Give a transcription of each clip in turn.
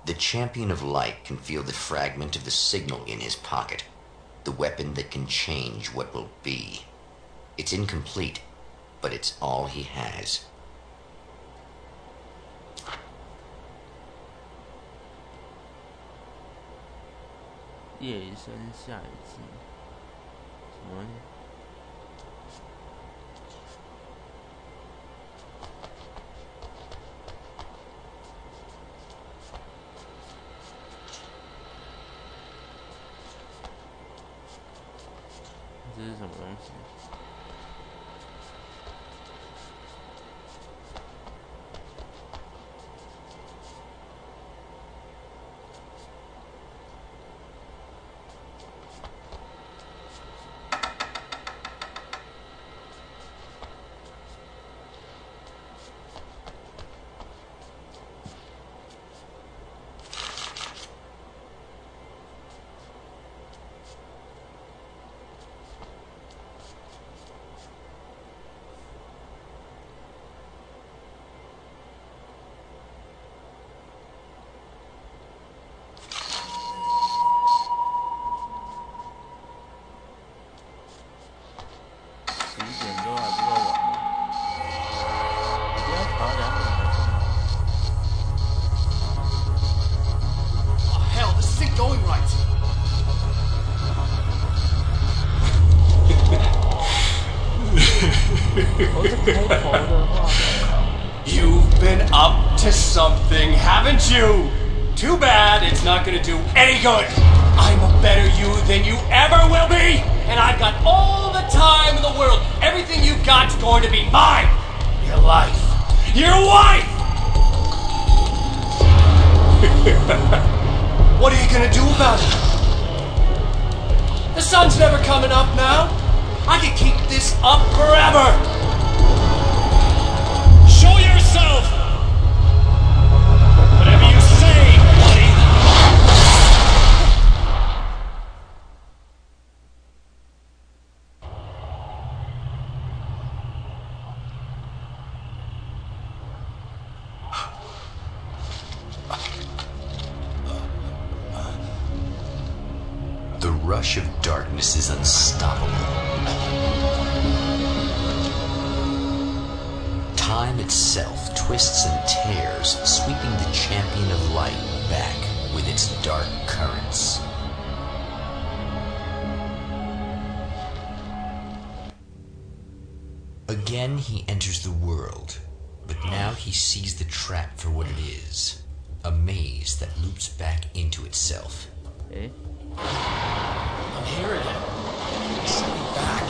The champion of light can feel the fragment of the signal in his pocket, the weapon that can change what will be. It's incomplete, but it's all he has. 夜深下一季，什么东西？这是什么东西？You've been up to something, haven't you? Too bad it's not gonna do any good. I'm a better you than you ever will be, and I've got all the time in the world. Everything you've got's going to be mine. Your life. Your wife! What are you gonna do about it? The sun's never coming up now. I can keep this up forever. Show yourself. Whatever you say, buddy. The rush of darkness is unstoppable. Time itself twists and tears, sweeping the champion of light back with its dark currents. Again he enters the world, but now he sees the trap for what it is, a maze that loops back into itself. Eh? I'm hearing it. Send me back.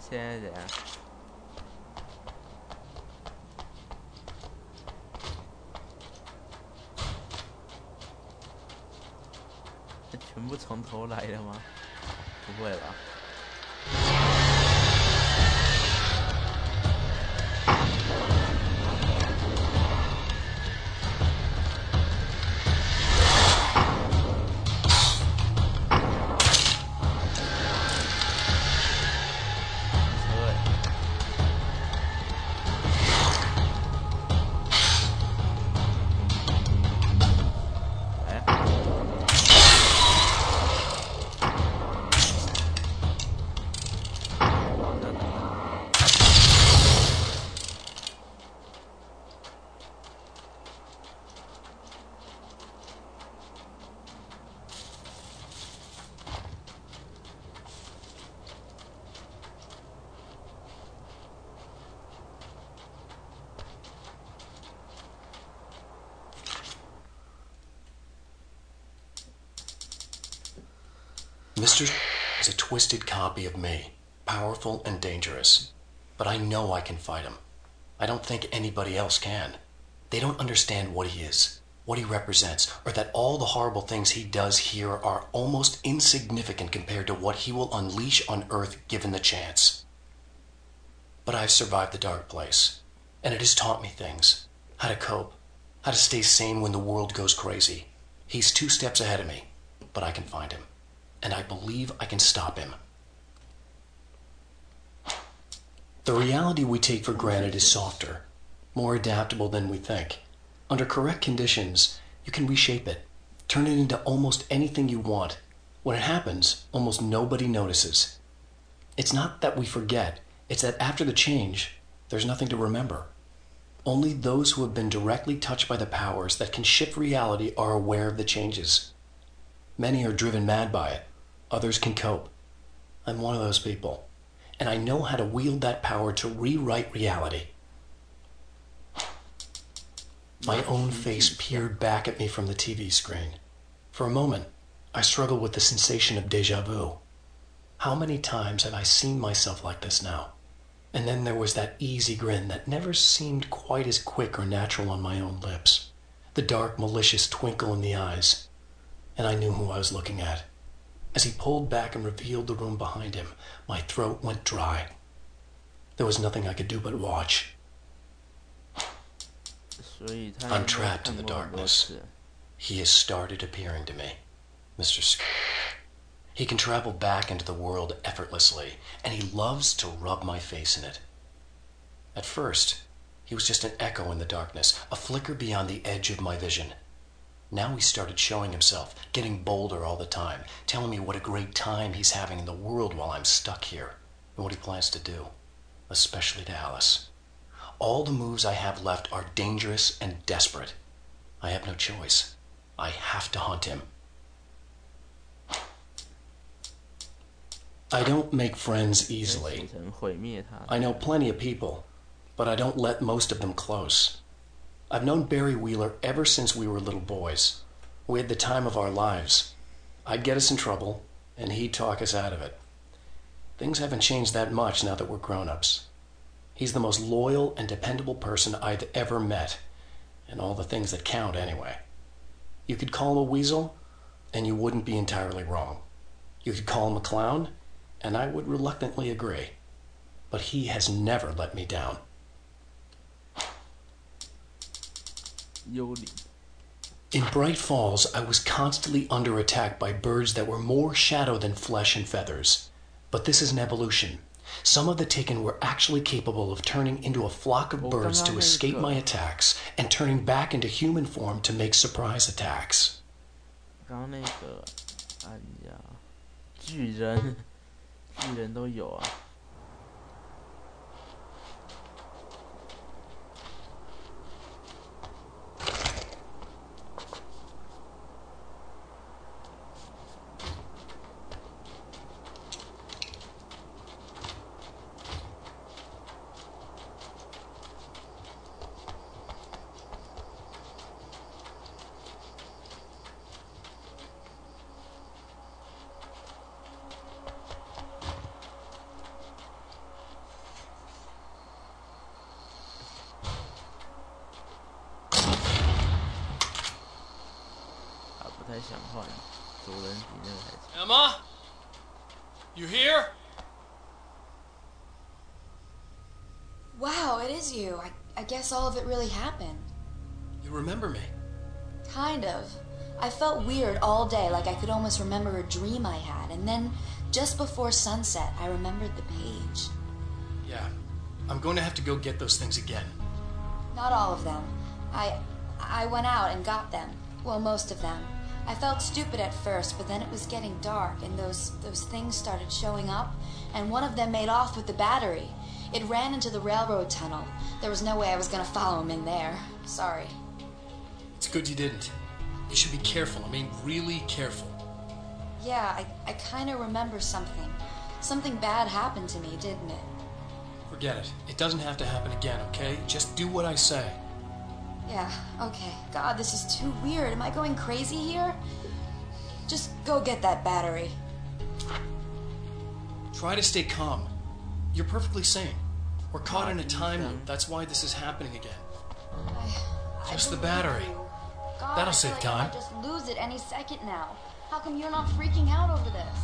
现在怎样？全部从头来的吗？不会吧？ Mr. is a twisted copy of me, powerful and dangerous. But I know I can fight him. I don't think anybody else can. They don't understand what he is, what he represents, or that all the horrible things he does here are almost insignificant compared to what he will unleash on Earth given the chance. But I've survived the dark place, and it has taught me things. How to cope, how to stay sane when the world goes crazy. He's 2 steps ahead of me, but I can find him, and I believe I can stop him. The reality we take for granted is softer, more adaptable than we think. Under correct conditions, you can reshape it, turn it into almost anything you want. When it happens, almost nobody notices. It's not that we forget, it's that after the change, there's nothing to remember. Only those who have been directly touched by the powers that can shift reality are aware of the changes. Many are driven mad by it. Others can cope. I'm one of those people, and I know how to wield that power to rewrite reality. My own face peered back at me from the TV screen. For a moment, I struggled with the sensation of déjà vu. How many times have I seen myself like this now? And then there was that easy grin that never seemed quite as quick or natural on my own lips. The dark, malicious twinkle in the eyes. And I knew who I was looking at. As he pulled back and revealed the room behind him, my throat went dry. There was nothing I could do but watch. I'm trapped in the darkness. He has started appearing to me. Mr. He can travel back into the world effortlessly, and he loves to rub my face in it. At first, he was just an echo in the darkness, a flicker beyond the edge of my vision. Now he started showing himself, getting bolder all the time, telling me what a great time he's having in the world while I'm stuck here, and what he plans to do, especially to Alice. All the moves I have left are dangerous and desperate. I have no choice. I have to hunt him. I don't make friends easily. I know plenty of people, but I don't let most of them close. I've known Barry Wheeler ever since we were little boys. We had the time of our lives. I'd get us in trouble, and he'd talk us out of it. Things haven't changed that much now that we're grown-ups. He's the most loyal and dependable person I've ever met, and all the things that count anyway. You could call him a weasel, and you wouldn't be entirely wrong. You could call him a clown, and I would reluctantly agree. But he has never let me down. In Bright Falls, I was constantly under attack by birds that were more shadow than flesh and feathers. But this is an evolution. Some of the Taken were actually capable of turning into a flock of birds to escape my attacks, and turning back into human form to make surprise attacks. 巨人都有啊。Emma? You here? Wow, it is you. I guess all of it really happened. You remember me? Kind of. I felt weird all day, like I could almost remember a dream I had, and then just before sunset, I remembered the page. Yeah. I'm going to have to go get those things again. Not all of them. I went out and got them. Well, most of them. I felt stupid at first, but then it was getting dark, and those things started showing up, and one of them made off with the battery. It ran into the railroad tunnel. There was no way I was going to follow him in there. Sorry. It's good you didn't. You should be careful. I mean, really careful. Yeah, I kind of remember something. Something bad happened to me, didn't it? Forget it. It doesn't have to happen again, okay? Just do what I say. Yeah, okay. God, this is too weird. Am I going crazy here? Just go get that battery. Try to stay calm. You're perfectly sane. We're caught in a time loop. That's why this is happening again. Just the battery. God, That'll save time. I just lose it any second now. How come you're not freaking out over this?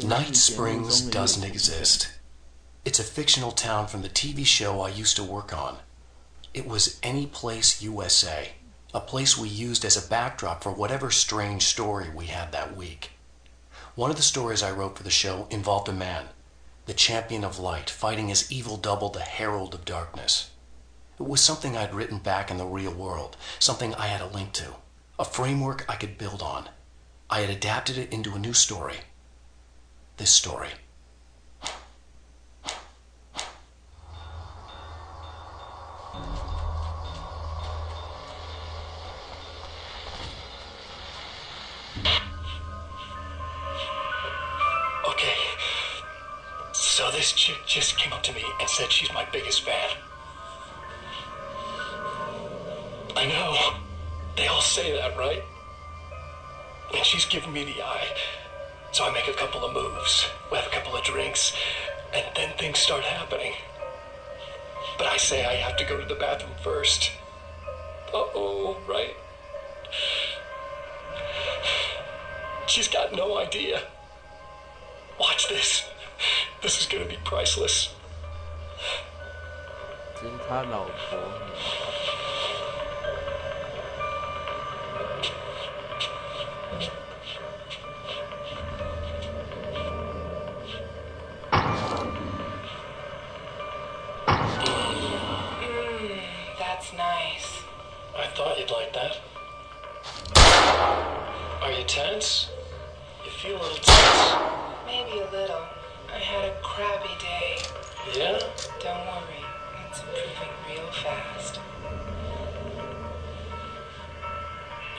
Night Springs doesn't exist. It's a fictional town from the TV show I used to work on. It was Any Place USA, a place we used as a backdrop for whatever strange story we had that week. One of the stories I wrote for the show involved a man, the champion of light, fighting his evil double, the herald of darkness. It was something I'd written back in the real world, something I had a link to, a framework I could build on. I had adapted it into a new story. This story. Okay, so this chick just came up to me and said she's my biggest fan. I know, they all say that, right? And she's giving me the eye. So I make a couple of moves, we have a couple of drinks, and then things start happening. But I say I have to go to the bathroom first. Uh-oh, right? She's got no idea. Watch this. This is gonna be priceless. 这是他老婆。That's nice. I thought you'd like that. Are you tense? You feel a little tense? Maybe a little. I had a crappy day. Yeah? Don't worry. It's improving real fast.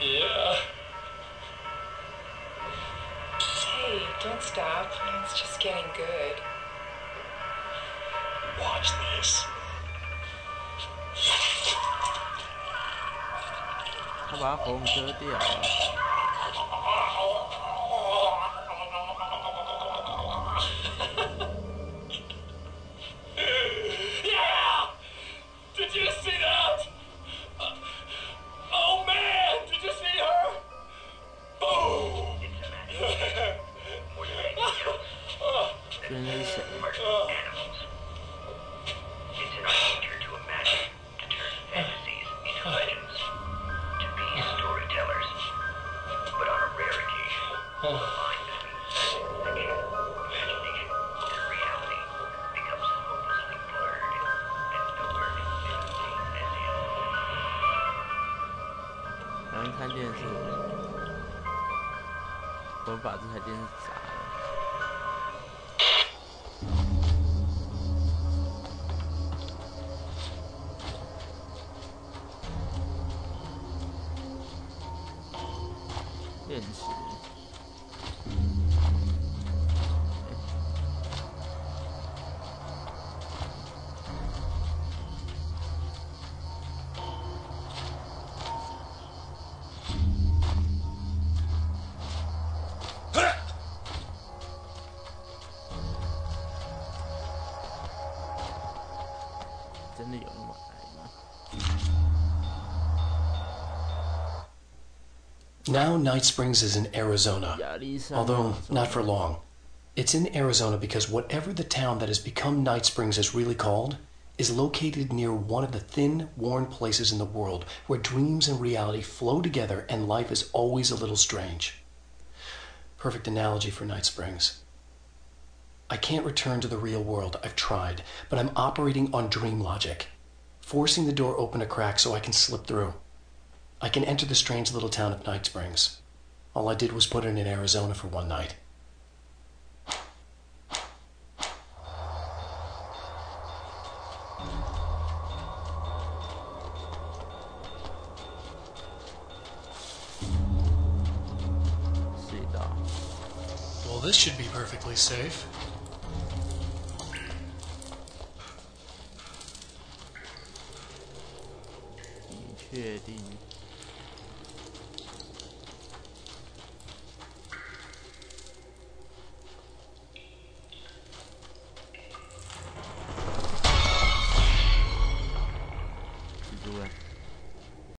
Yeah. Hey, don't stop. It's just getting good. Watch this. 他把喉咙割掉了。Yeah! Did you see that? Oh man! Did you see her? Boom! 这是谁？ It's in our nature to imagine, to turn fantasies into legends, to be storytellers. But on a rare occasion, the line between fiction, imagination, and reality becomes hopelessly blurred, and filtered into things as if. 然后看电视，我把这台电视砸了。 电池。真的有那么矮吗？ Now Night Springs is in Arizona, although not for long. It's in Arizona because whatever the town that has become Night Springs is really called is located near one of the thin, worn places in the world where dreams and reality flow together and life is always a little strange. Perfect analogy for Night Springs. I can't return to the real world. I've tried, but I'm operating on dream logic, forcing the door open a crack so I can slip through. I can enter the strange little town of Night Springs. All I did was put it in Arizona for one night. Well, this should be perfectly safe.